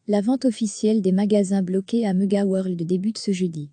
La vente officielle des magasins bloqués à Mega World débute ce jeudi.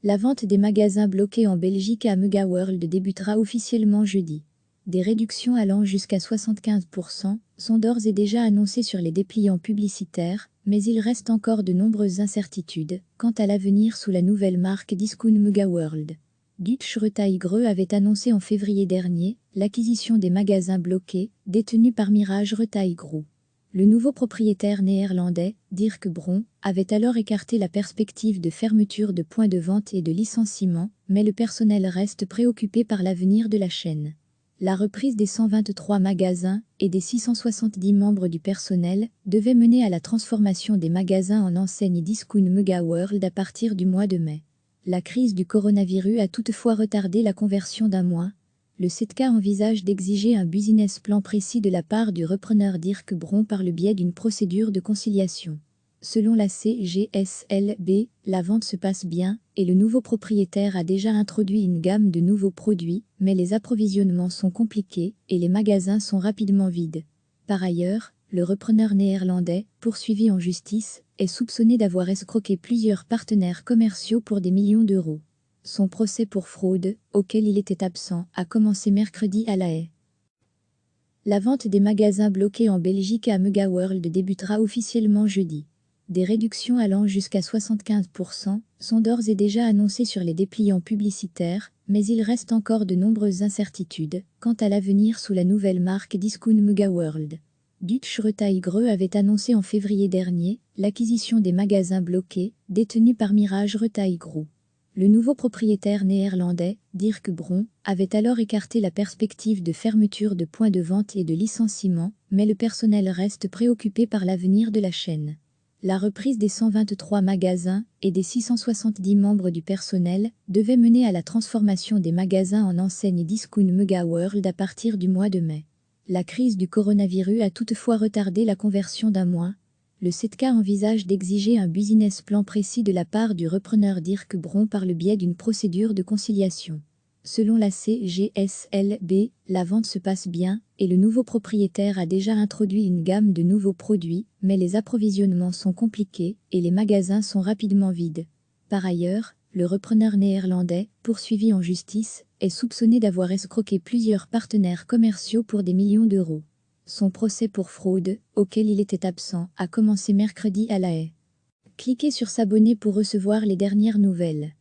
La vente des magasins bloqués en Belgique à Mega World débutera officiellement jeudi. Des réductions allant jusqu'à 75% sont d'ores et déjà annoncées sur les dépliants publicitaires, mais il reste encore de nombreuses incertitudes quant à l'avenir sous la nouvelle marque Discount Mega World. Deutsche Retail-Greux avait annoncé en février dernier l'acquisition des magasins bloqués détenus par Mirage Retail Group. Le nouveau propriétaire néerlandais, Dirk Bron, avait alors écarté la perspective de fermeture de points de vente et de licenciement, mais le personnel reste préoccupé par l'avenir de la chaîne. La reprise des 123 magasins et des 670 membres du personnel devait mener à la transformation des magasins en enseigne Discount Mega World à partir du mois de mai. La crise du coronavirus a toutefois retardé la conversion d'un mois. Le CEDCA envisage d'exiger un business plan précis de la part du repreneur Dirk Bron par le biais d'une procédure de conciliation. Selon la CGSLB, la vente se passe bien et le nouveau propriétaire a déjà introduit une gamme de nouveaux produits, mais les approvisionnements sont compliqués et les magasins sont rapidement vides. Par ailleurs, le repreneur néerlandais, poursuivi en justice, est soupçonné d'avoir escroqué plusieurs partenaires commerciaux pour des millions d'euros. Son procès pour fraude, auquel il était absent, a commencé mercredi à La Haye. La vente des magasins bloqués en Belgique à Mega World débutera officiellement jeudi. Des réductions allant jusqu'à 75% sont d'ores et déjà annoncées sur les dépliants publicitaires, mais il reste encore de nombreuses incertitudes quant à l'avenir sous la nouvelle marque Discount Mega World. Deutsche Retail-Greux avait annoncé en février dernier l'acquisition des magasins bloqués détenus par Mirage Retail Group. Le nouveau propriétaire néerlandais, Dirk Bron, avait alors écarté la perspective de fermeture de points de vente et de licenciement, mais le personnel reste préoccupé par l'avenir de la chaîne. La reprise des 123 magasins et des 670 membres du personnel devait mener à la transformation des magasins en enseigne Discount Mega World à partir du mois de mai. La crise du coronavirus a toutefois retardé la conversion d'un mois. Le CEDCA envisage d'exiger un business plan précis de la part du repreneur Dirk Bron par le biais d'une procédure de conciliation. Selon la CGSLB, la vente se passe bien et le nouveau propriétaire a déjà introduit une gamme de nouveaux produits, mais les approvisionnements sont compliqués et les magasins sont rapidement vides. Par ailleurs, le repreneur néerlandais, poursuivi en justice, est soupçonné d'avoir escroqué plusieurs partenaires commerciaux pour des millions d'euros. Son procès pour fraude, auquel il était absent, a commencé mercredi à La Haye. Cliquez sur s'abonner pour recevoir les dernières nouvelles.